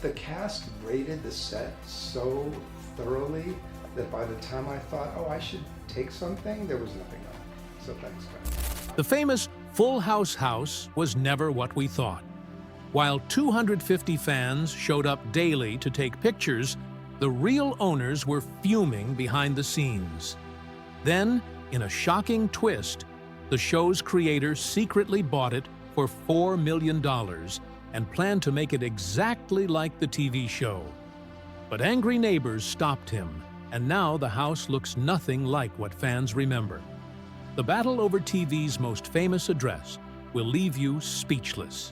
The cast rated the set so thoroughly that by the time I thought, oh, I should take something, there was nothing left. So thanks, guys. The famous Full House house was never what we thought. While 250 fans showed up daily to take pictures, the real owners were fuming behind the scenes. Then, in a shocking twist, the show's creator secretly bought it for $4 million and planned to make it exactly like the TV show. But angry neighbors stopped him, and now the house looks nothing like what fans remember. The battle over TV's most famous address will leave you speechless.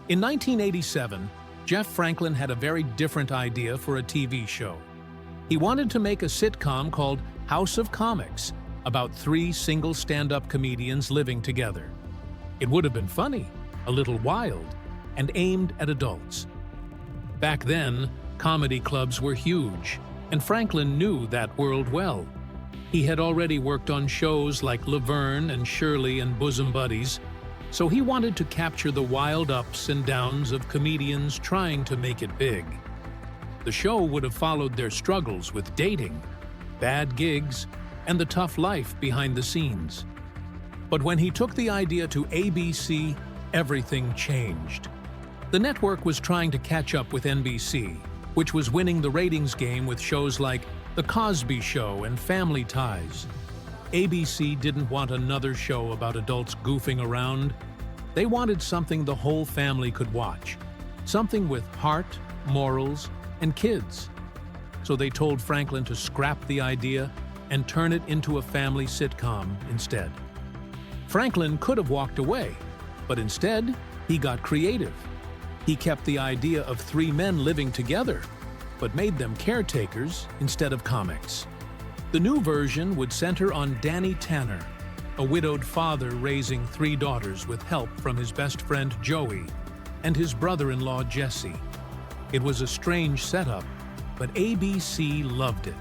In 1987, Jeff Franklin had a very different idea for a TV show. He wanted to make a sitcom called House of Comics, about 3 single stand-up comedians living together. It would have been funny, a little wild, and aimed at adults. Back then, comedy clubs were huge, and Franklin knew that world well. He had already worked on shows like Laverne and Shirley and Bosom Buddies, so he wanted to capture the wild ups and downs of comedians trying to make it big. The show would have followed their struggles with dating, bad gigs, and the tough life behind the scenes. But when he took the idea to ABC, everything changed. The network was trying to catch up with NBC, which was winning the ratings game with shows like The Cosby Show and Family Ties. ABC didn't want another show about adults goofing around. They wanted something the whole family could watch, something with heart, morals, and kids. So they told Franklin to scrap the idea and turn it into a family sitcom instead. Franklin could have walked away, but instead, he got creative. He kept the idea of 3 men living together, but made them caretakers instead of comics. The new version would center on Danny Tanner, a widowed father raising 3 daughters with help from his best friend Joey and his brother-in-law Jesse. It was a strange setup, but ABC loved it.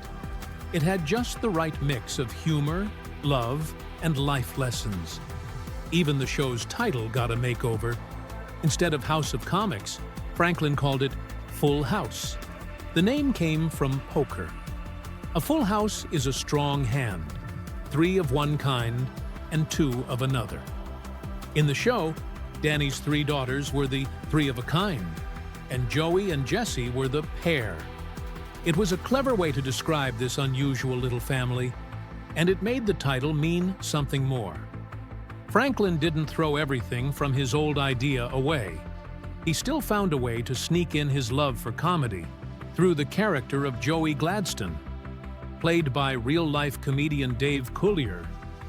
It had just the right mix of humor, love, and life lessons. Even the show's title got a makeover. Instead of House of Comics, Franklin called it Full House. The name came from poker. A full house is a strong hand, 3 of one kind and 2 of another. In the show, Danny's 3 daughters were the 3 of a kind, and Joey and Jesse were the pair. It was a clever way to describe this unusual little family, and it made the title mean something more. Franklin didn't throw everything from his old idea away. He still found a way to sneak in his love for comedy through the character of Joey Gladstone. Played by real-life comedian Dave Coulier,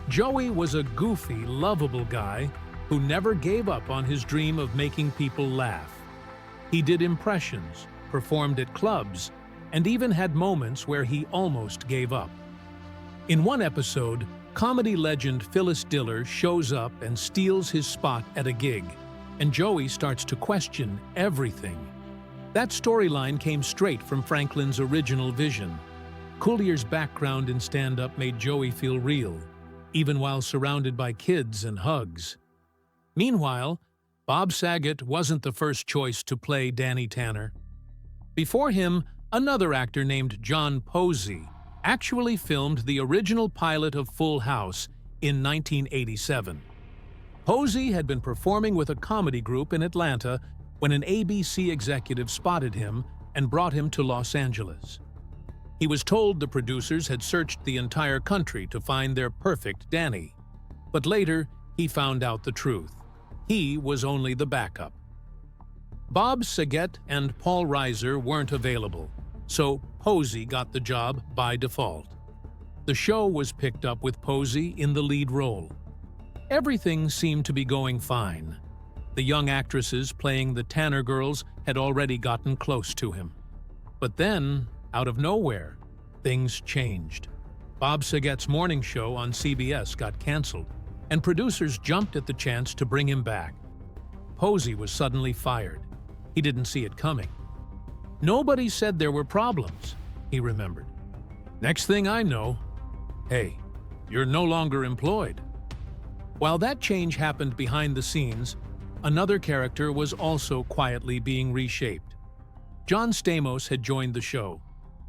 Joey was a goofy, lovable guy who never gave up on his dream of making people laugh. He did impressions, performed at clubs, and even had moments where he almost gave up. In one episode, comedy legend Phyllis Diller shows up and steals his spot at a gig, and Joey starts to question everything. That storyline came straight from Franklin's original vision. Coulier's background in stand-up made Joey feel real, even while surrounded by kids and hugs. Meanwhile, Bob Saget wasn't the first choice to play Danny Tanner. Before him, another actor named John Posey actually filmed the original pilot of Full House in 1987. Posey had been performing with a comedy group in Atlanta when an ABC executive spotted him and brought him to Los Angeles. He was told the producers had searched the entire country to find their perfect Danny. But later, he found out the truth. He was only the backup. Bob Saget and Paul Reiser weren't available, so Posey got the job by default. The show was picked up with Posey in the lead role. Everything seemed to be going fine. The young actresses playing the Tanner girls had already gotten close to him. But then, out of nowhere, things changed. Bob Saget's morning show on CBS got canceled, and producers jumped at the chance to bring him back. Posey was suddenly fired. He didn't see it coming. Nobody said there were problems, he remembered. Next thing I know, hey, you're no longer employed. While that change happened behind the scenes, another character was also quietly being reshaped. John Stamos had joined the show,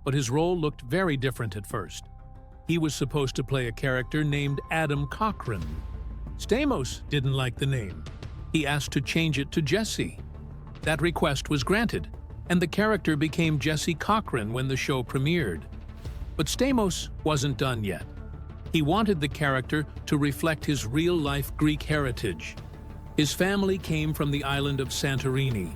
but his role looked very different at first. He was supposed to play a character named Adam Cochran. Stamos didn't like the name. He asked to change it to Jesse. That request was granted, and the character became Jesse Cochran when the show premiered. But Stamos wasn't done yet. He wanted the character to reflect his real-life Greek heritage. His family came from the island of Santorini,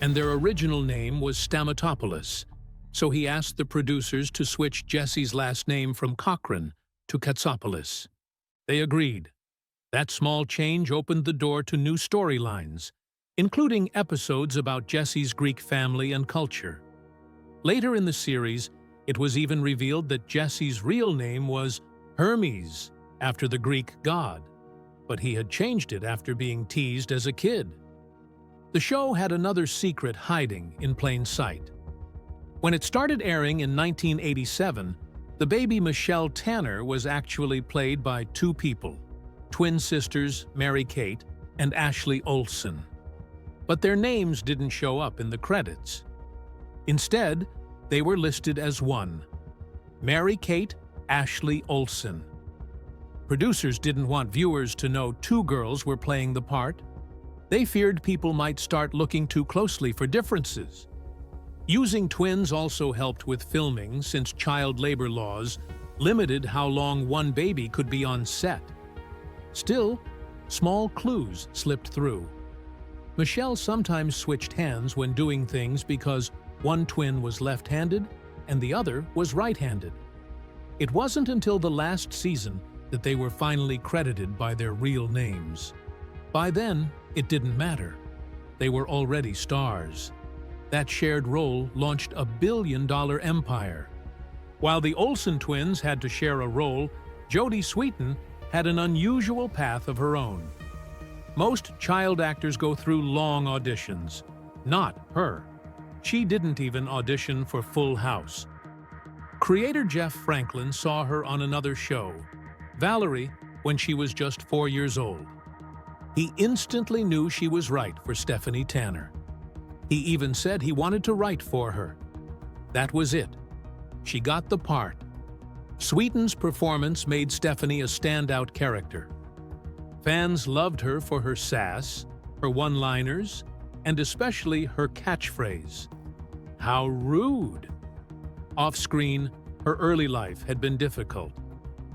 and their original name was Stamatopoulos, so he asked the producers to switch Jesse's last name from Cochran to Katsopoulos. They agreed. That small change opened the door to new storylines, including episodes about Jesse's Greek family and culture. Later in the series, it was even revealed that Jesse's real name was Hermes, after the Greek god, but he had changed it after being teased as a kid. The show had another secret hiding in plain sight. When it started airing in 1987, the baby Michelle Tanner was actually played by two people, twin sisters Mary-Kate and Ashley Olsen. But their names didn't show up in the credits. Instead, they were listed as one, Mary-Kate Ashley Olsen. Producers didn't want viewers to know two girls were playing the part. They feared people might start looking too closely for differences. Using twins also helped with filming since child labor laws limited how long one baby could be on set. Still, small clues slipped through. Michelle sometimes switched hands when doing things because one twin was left-handed and the other was right-handed. It wasn't until the last season that they were finally credited by their real names. By then, it didn't matter. They were already stars. That shared role launched a billion-dollar empire. While the Olsen twins had to share a role, Jodie Sweetin had an unusual path of her own. Most child actors go through long auditions. Not her. She didn't even audition for Full House. Creator Jeff Franklin saw her on another show, Valerie, when she was just 4 years old. He instantly knew she was right for Stephanie Tanner. He even said he wanted to write for her. That was it. She got the part. Sweetin's performance made Stephanie a standout character. Fans loved her for her sass, her one-liners, and especially her catchphrase, "How rude!" Off-screen, her early life had been difficult.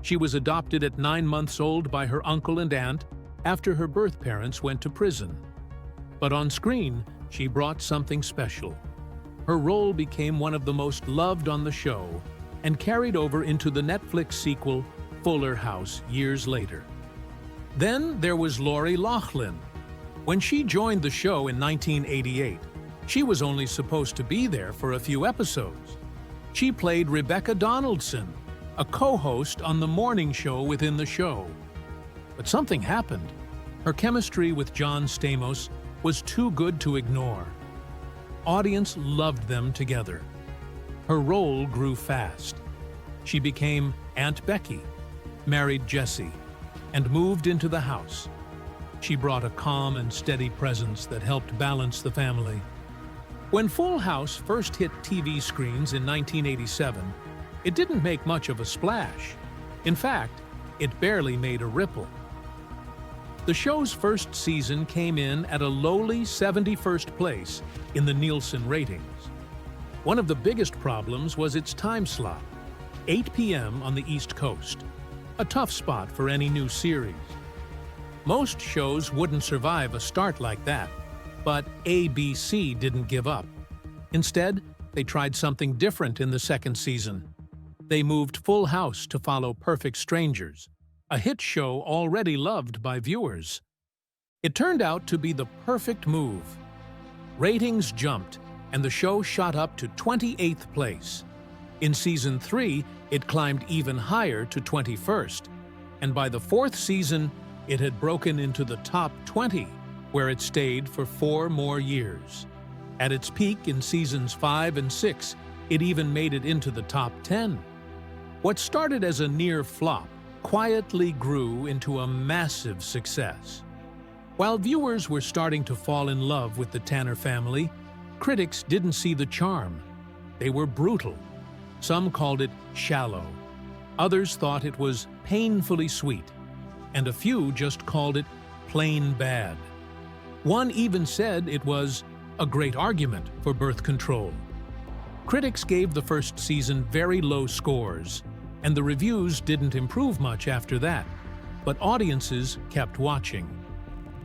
She was adopted at 9 months old by her uncle and aunt after her birth parents went to prison. But on screen, she brought something special. Her role became one of the most loved on the show and carried over into the Netflix sequel, Fuller House, years later. Then there was Lori Loughlin. When she joined the show in 1988, she was only supposed to be there for a few episodes. She played Rebecca Donaldson, a co-host on the morning show within the show. But something happened. Her chemistry with John Stamos was too good to ignore. Audience loved them together. Her role grew fast. She became Aunt Becky, married Jesse, and moved into the house. She brought a calm and steady presence that helped balance the family. When Full House first hit TV screens in 1987, it didn't make much of a splash. In fact, it barely made a ripple. The show's first season came in at a lowly 71st place in the Nielsen ratings. One of the biggest problems was its time slot, 8 p.m. on the East Coast, a tough spot for any new series. Most shows wouldn't survive a start like that, but ABC didn't give up. Instead, they tried something different in the second season. They moved Full House to follow Perfect Strangers, a hit show already loved by viewers. It turned out to be the perfect move. Ratings jumped, and the show shot up to 28th place. In Season 3, it climbed even higher to 21st, and by the fourth season, it had broken into the top 20, where it stayed for 4 more years. At its peak in Seasons 5 and 6, it even made it into the top 10. What started as a near flop quietly grew into a massive success. While viewers were starting to fall in love with the Tanner family, Critics didn't see the charm. They were brutal. Some called it shallow. Others thought it was painfully sweet. And a few just called it plain bad. One even said it was a great argument for birth control. Critics gave the first season very low scores, and the reviews didn't improve much after that, but audiences kept watching.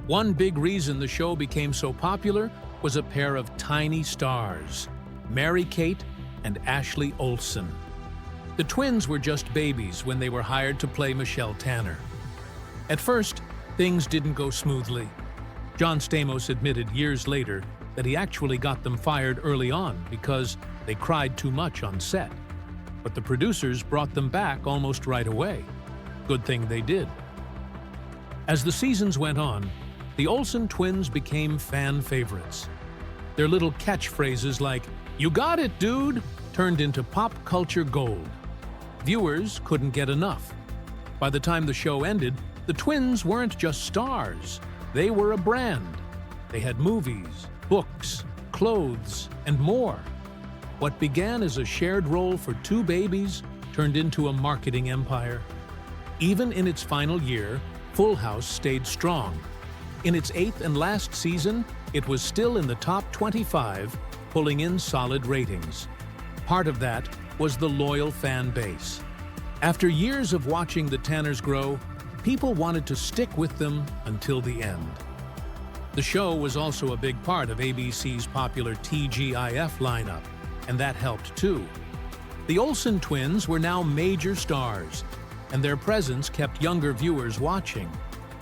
One big reason the show became so popular was a pair of tiny stars, Mary-Kate and Ashley Olsen. The twins were just babies when they were hired to play Michelle Tanner. At first, things didn't go smoothly. John Stamos admitted years later that he actually got them fired early on because they cried too much on set. But the producers brought them back almost right away. Good thing they did. As the seasons went on, the Olsen twins became fan favorites. Their little catchphrases like, "You got it, dude," turned into pop culture gold. Viewers couldn't get enough. By the time the show ended, the twins weren't just stars. They were a brand. They had movies, books, clothes, and more. What began as a shared role for two babies turned into a marketing empire. Even in its final year, Full House stayed strong. In its 8th and last season, it was still in the top 25, pulling in solid ratings. Part of that was the loyal fan base. After years of watching the Tanners grow, people wanted to stick with them until the end. The show was also a big part of ABC's popular TGIF lineup, and that helped too. The Olsen twins were now major stars, and their presence kept younger viewers watching.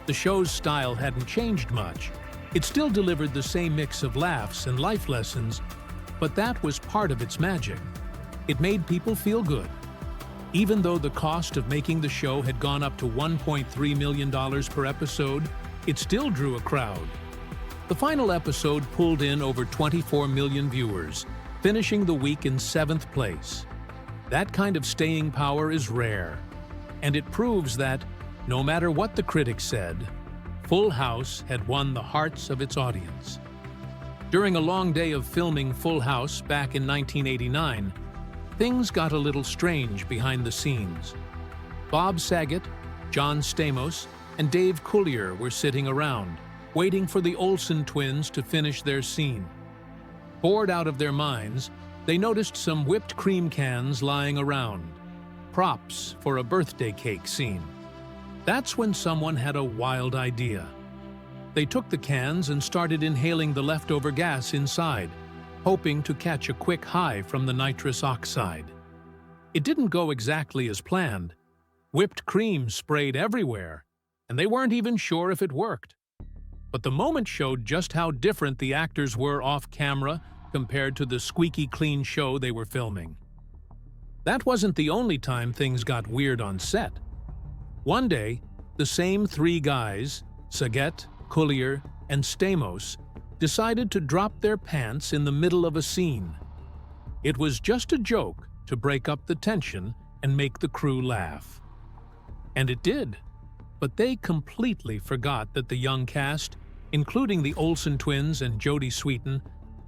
The show's style hadn't changed much. It still delivered the same mix of laughs and life lessons, but that was part of its magic. It made people feel good. Even though the cost of making the show had gone up to $1.3 million per episode, it still drew a crowd. The final episode pulled in over 24 million viewers, finishing the week in 7th place. That kind of staying power is rare, and it proves that, no matter what the critics said, Full House had won the hearts of its audience. During a long day of filming Full House back in 1989, things got a little strange behind the scenes. Bob Saget, John Stamos, and Dave Coulier were sitting around, waiting for the Olsen twins to finish their scene. Bored out of their minds, they noticed some whipped cream cans lying around, props for a birthday cake scene. That's when someone had a wild idea. They took the cans and started inhaling the leftover gas inside, hoping to catch a quick high from the nitrous oxide. It didn't go exactly as planned. Whipped cream sprayed everywhere, and they weren't even sure if it worked. But the moment showed just how different the actors were off camera compared to the squeaky clean show they were filming. That wasn't the only time things got weird on set. One day, the same three guys, Saget, Coulier, and Stamos, decided to drop their pants in the middle of a scene. It was just a joke to break up the tension and make the crew laugh. And it did. But they completely forgot that the young cast, including the Olsen twins and Jodie Sweetin,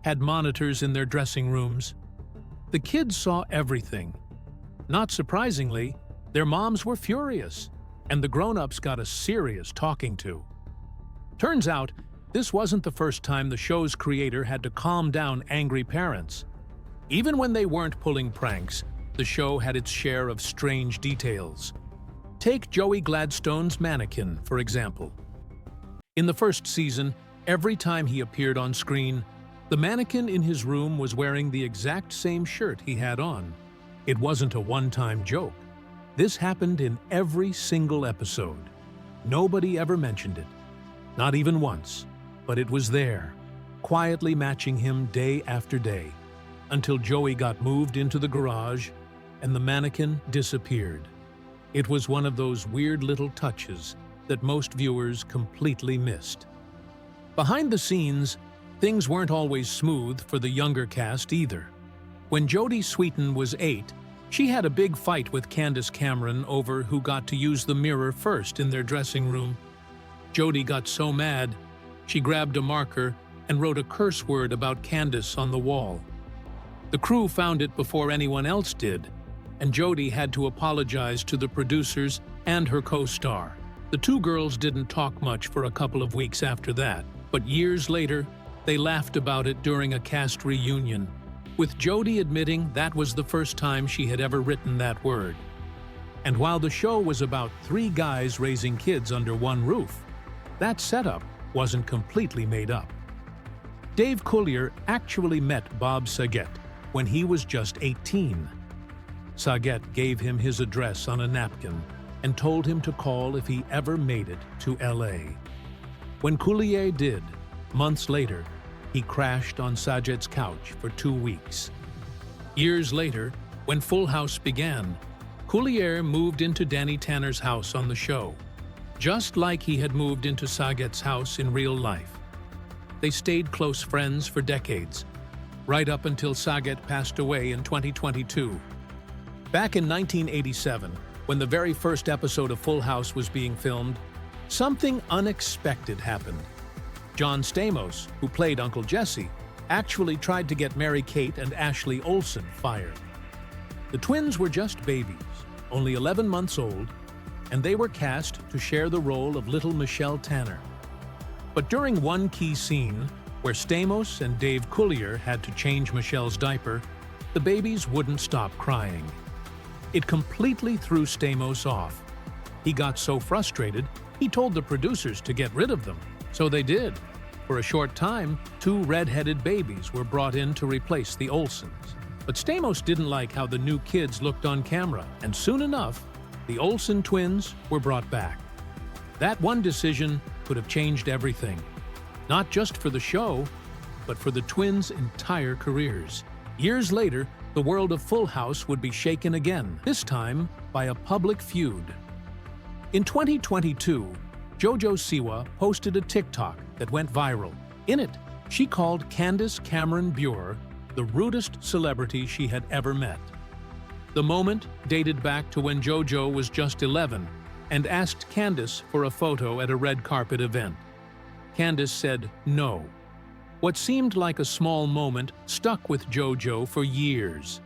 had monitors in their dressing rooms. The kids saw everything. Not surprisingly, their moms were furious, and the grown-ups got a serious talking to. Turns out, this wasn't the first time the show's creator had to calm down angry parents. Even when they weren't pulling pranks, the show had its share of strange details. Take Joey Gladstone's mannequin, for example. In the first season, every time he appeared on screen, the mannequin in his room was wearing the exact same shirt he had on. It wasn't a one-time joke. This happened in every single episode. Nobody ever mentioned it. Not even once. But it was there, quietly matching him day after day, until Joey got moved into the garage and the mannequin disappeared. It was one of those weird little touches that most viewers completely missed. Behind the scenes, things weren't always smooth for the younger cast either. When Jodie Sweetin was 8, she had a big fight with Candace Cameron over who got to use the mirror first in their dressing room. Jodie got so mad, she grabbed a marker and wrote a curse word about Candace on the wall. The crew found it before anyone else did, and Jodie had to apologize to the producers and her co-star. The two girls didn't talk much for a couple of weeks after that, but years later, they laughed about it during a cast reunion, with Jodie admitting that was the first time she had ever written that word. And while the show was about three guys raising kids under one roof, that setup wasn't completely made up. Dave Coulier actually met Bob Saget when he was just 18. Saget gave him his address on a napkin and told him to call if he ever made it to LA. When Coulier did, months later, he crashed on Saget's couch for 2 weeks. Years later, when Full House began, Coulier moved into Danny Tanner's house on the show, just like he had moved into Saget's house in real life. They stayed close friends for decades, right up until Saget passed away in 2022. Back in 1987, when the very first episode of Full House was being filmed, something unexpected happened. John Stamos, who played Uncle Jesse, actually tried to get Mary-Kate and Ashley Olsen fired. The twins were just babies, only 11 months old, and they were cast to share the role of little Michelle Tanner. But during one key scene, where Stamos and Dave Coulier had to change Michelle's diaper, the babies wouldn't stop crying. It completely threw Stamos off. He got so frustrated, he told the producers to get rid of them. So they did. For a short time, 2 red-headed babies were brought in to replace the Olsens. But Stamos didn't like how the new kids looked on camera, and soon enough, the Olsen twins were brought back. That one decision could have changed everything. Not just for the show, but for the twins' entire careers. Years later, the world of Full House would be shaken again, this time by a public feud. In 2022, JoJo Siwa posted a TikTok that went viral. In it, she called Candace Cameron Bure the rudest celebrity she had ever met. The moment dated back to when JoJo was just 11 and asked Candace for a photo at a red carpet event. Candace said no. What seemed like a small moment stuck with JoJo for years.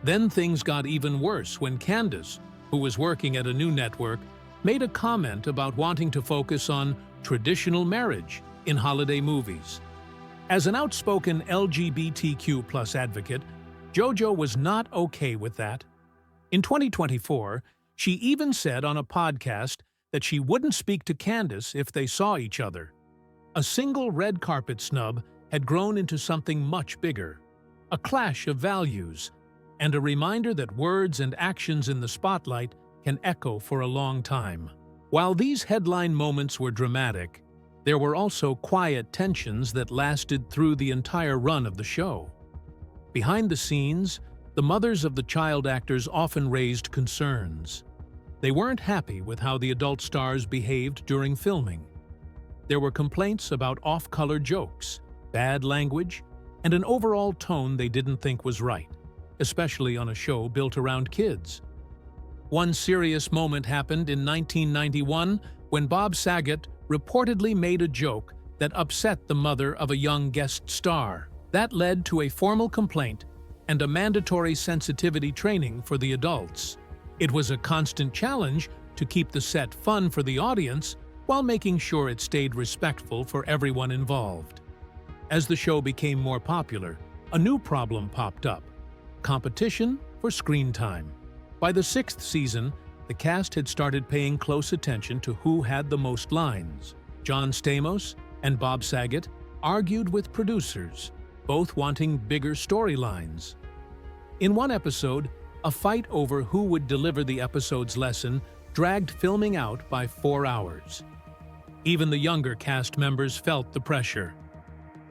Then things got even worse when Candace, who was working at a new network, made a comment about wanting to focus on traditional marriage in holiday movies. As an outspoken LGBTQ+ advocate, JoJo was not okay with that. In 2024, she even said on a podcast that she wouldn't speak to Candace if they saw each other. A single red carpet snub had grown into something much bigger, a clash of values, and a reminder that words and actions in the spotlight can echo for a long time. While these headline moments were dramatic, there were also quiet tensions that lasted through the entire run of the show. Behind the scenes, the mothers of the child actors often raised concerns. They weren't happy with how the adult stars behaved during filming. There were complaints about off-color jokes, bad language, and an overall tone they didn't think was right, especially on a show built around kids. One serious moment happened in 1991 when Bob Saget reportedly made a joke that upset the mother of a young guest star. That led to a formal complaint and a mandatory sensitivity training for the adults. It was a constant challenge to keep the set fun for the audience while making sure it stayed respectful for everyone involved. As the show became more popular, a new problem popped up: competition for screen time. By the 6th season, the cast had started paying close attention to who had the most lines. John Stamos and Bob Saget argued with producers, both wanting bigger storylines. In one episode, a fight over who would deliver the episode's lesson dragged filming out by 4 hours. Even the younger cast members felt the pressure.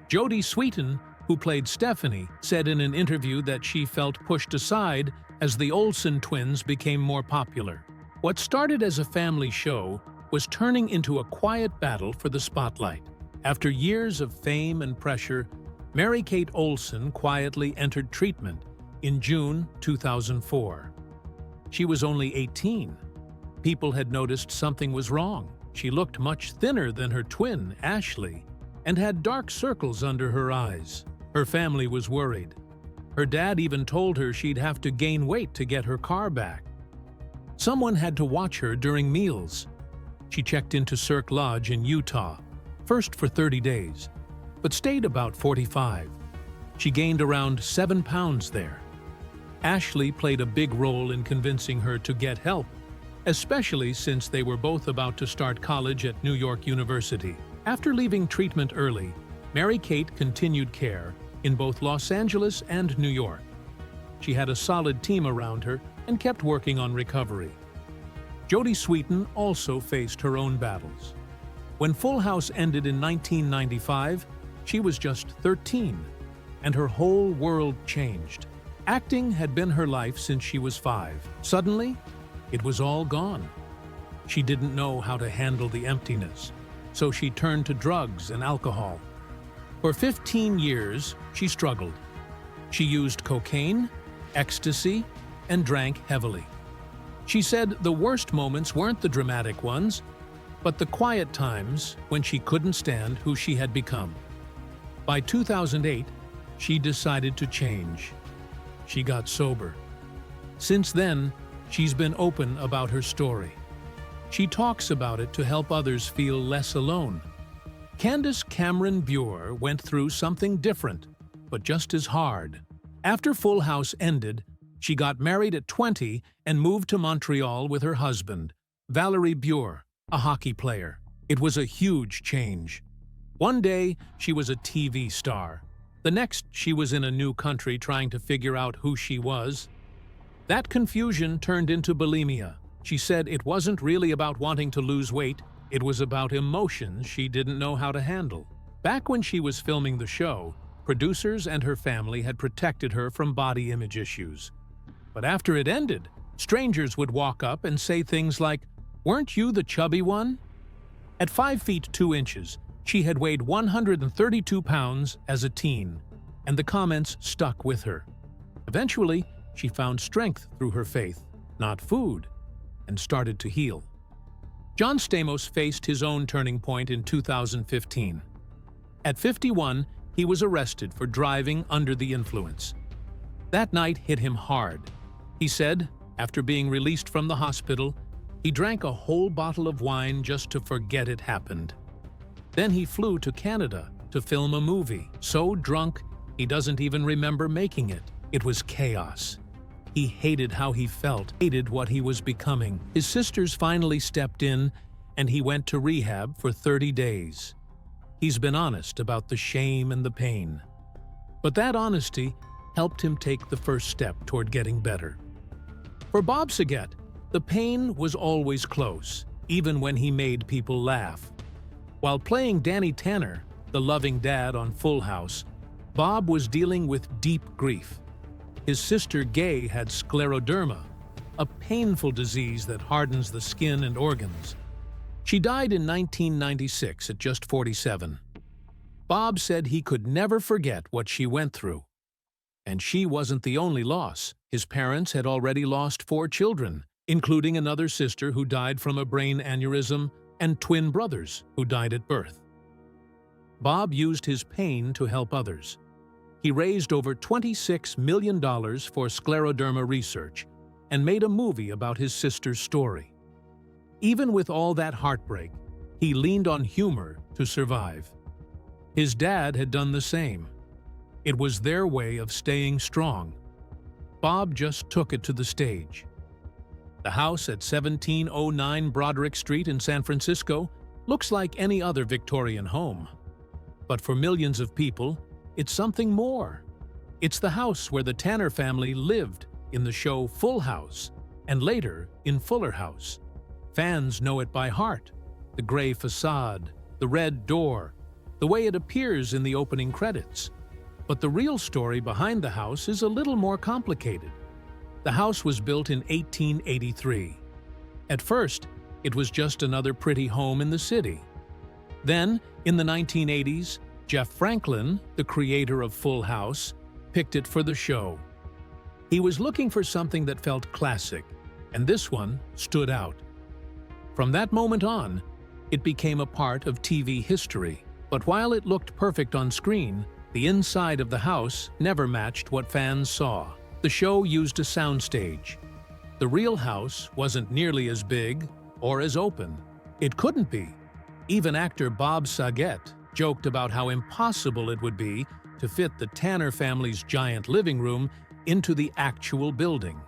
Jodie Sweetin, who played Stephanie, said in an interview that she felt pushed aside as the Olsen twins became more popular. What started as a family show was turning into a quiet battle for the spotlight. After years of fame and pressure, Mary-Kate Olsen quietly entered treatment in June 2004. She was only 18. People had noticed something was wrong. She looked much thinner than her twin, Ashley. and had dark circles under her eyes. Her family was worried. Her dad even told her she'd have to gain weight to get her car back. Someone had to watch her during meals. She checked into Cirque Lodge in Utah, first for 30 days, but stayed about 45. She gained around 7 pounds there. Ashley played a big role in convincing her to get help, especially since they were both about to start college at New York University. After leaving treatment early, Mary-Kate continued care in both Los Angeles and New York. She had a solid team around her and kept working on recovery. Jodie Sweetin also faced her own battles. When Full House ended in 1995, she was just 13, and her whole world changed. Acting had been her life since she was 5. Suddenly, it was all gone. She didn't know how to handle the emptiness, so she turned to drugs and alcohol. For 15 years, she struggled. She used cocaine, ecstasy, and drank heavily. She said the worst moments weren't the dramatic ones, but the quiet times when she couldn't stand who she had become. By 2008, she decided to change. She got sober. Since then, she's been open about her story. She talks about it to help others feel less alone. Candace Cameron Bure went through something different, but just as hard. After Full House ended, she got married at 20 and moved to Montreal with her husband, Valerie Bure, a hockey player. It was a huge change. One day, she was a TV star. The next, she was in a new country trying to figure out who she was. That confusion turned into bulimia. She said it wasn't really about wanting to lose weight, it was about emotions she didn't know how to handle. Back when she was filming the show, producers and her family had protected her from body image issues. But after it ended, strangers would walk up and say things like, "Weren't you the chubby one?" At 5 feet 2 inches, she had weighed 132 pounds as a teen, and the comments stuck with her. Eventually, she found strength through her faith, not food, and started to heal. John Stamos faced his own turning point in 2015. At 51, he was arrested for driving under the influence. That night hit him hard. He said, after being released from the hospital, he drank a whole bottle of wine just to forget it happened. Then he flew to Canada to film a movie, so drunk he doesn't even remember making it. It was chaos. He hated how he felt, hated what he was becoming. His sisters finally stepped in, and he went to rehab for 30 days. He's been honest about the shame and the pain. But that honesty helped him take the first step toward getting better. For Bob Saget, the pain was always close, even when he made people laugh. While playing Danny Tanner, the loving dad on Full House, Bob was dealing with deep grief. His sister Gay had scleroderma, a painful disease that hardens the skin and organs. She died in 1996 at just 47. Bob said he could never forget what she went through. And she wasn't the only loss. His parents had already lost 4 children, including another sister who died from a brain aneurysm and twin brothers who died at birth. Bob used his pain to help others. He raised over $26 million for scleroderma research and made a movie about his sister's story. Even with all that heartbreak, he leaned on humor to survive. His dad had done the same. It was their way of staying strong. Bob just took it to the stage. The house at 1709 Broderick Street in San Francisco looks like any other Victorian home. But for millions of people, it's something more. It's the house where the Tanner family lived in the show Full House, and later in Fuller House. Fans know it by heart. The gray facade, the red door, the way it appears in the opening credits. But the real story behind the house is a little more complicated. The house was built in 1883. At first, it was just another pretty home in the city. Then, in the 1980s, Jeff Franklin, the creator of Full House, picked it for the show. He was looking for something that felt classic, and this one stood out. From that moment on, it became a part of TV history. But while it looked perfect on screen, the inside of the house never matched what fans saw. The show used a soundstage. The real house wasn't nearly as big or as open. It couldn't be. Even actor Bob Saget joked about how impossible it would be to fit the Tanner family's giant living room into the actual building.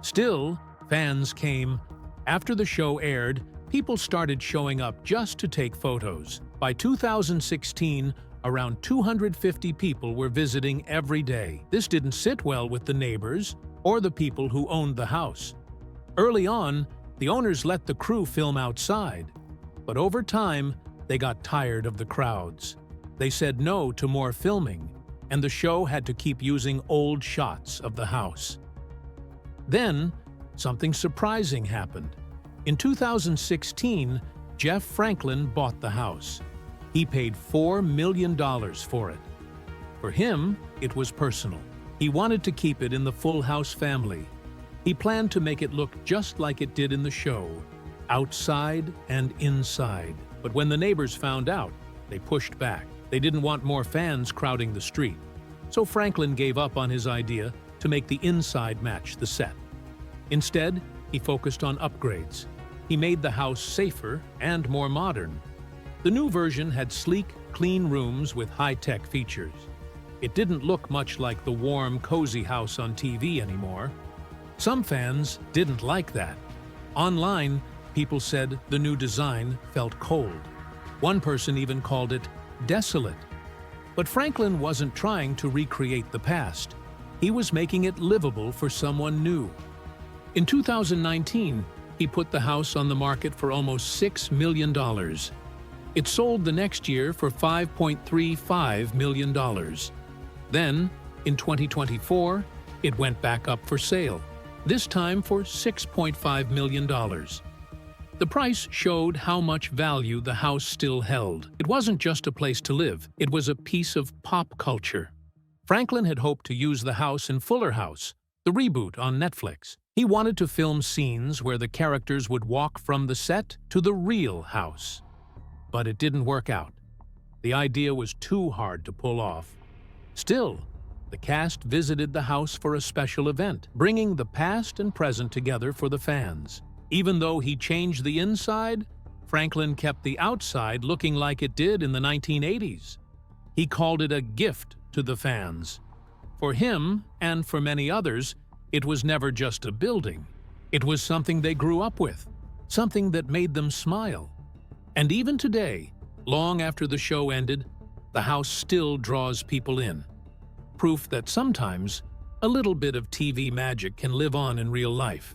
Still, fans came. After the show aired, people started showing up just to take photos. By 2016, around 250 people were visiting every day. This didn't sit well with the neighbors or the people who owned the house. Early on, the owners let the crew film outside, but over time, they got tired of the crowds. They said no to more filming, and the show had to keep using old shots of the house. Then, something surprising happened. In 2016, Jeff Franklin bought the house. He paid $4 million for it. For him, it was personal. He wanted to keep it in the Full House family. He planned to make it look just like it did in the show, outside and inside. But when the neighbors found out, they pushed back. They didn't want more fans crowding the street. So Franklin gave up on his idea to make the inside match the set. Instead, he focused on upgrades. He made the house safer and more modern. The new version had sleek, clean rooms with high-tech features. It didn't look much like the warm, cozy house on TV anymore. Some fans didn't like that. Online, people said the new design felt cold. One person even called it desolate. But Franklin wasn't trying to recreate the past. He was making it livable for someone new. In 2019, he put the house on the market for almost $6 million. It sold the next year for $5.35 million. Then, in 2024, it went back up for sale, this time for $6.5 million. The price showed how much value the house still held. It wasn't just a place to live, it was a piece of pop culture. Franklin had hoped to use the house in Fuller House, the reboot on Netflix. He wanted to film scenes where the characters would walk from the set to the real house. But it didn't work out. The idea was too hard to pull off. Still, the cast visited the house for a special event, bringing the past and present together for the fans. Even though he changed the inside, Franklin kept the outside looking like it did in the 1980s. He called it a gift to the fans. For him, and for many others, it was never just a building. It was something they grew up with, something that made them smile. And even today, long after the show ended, the house still draws people in. Proof that sometimes a little bit of TV magic can live on in real life.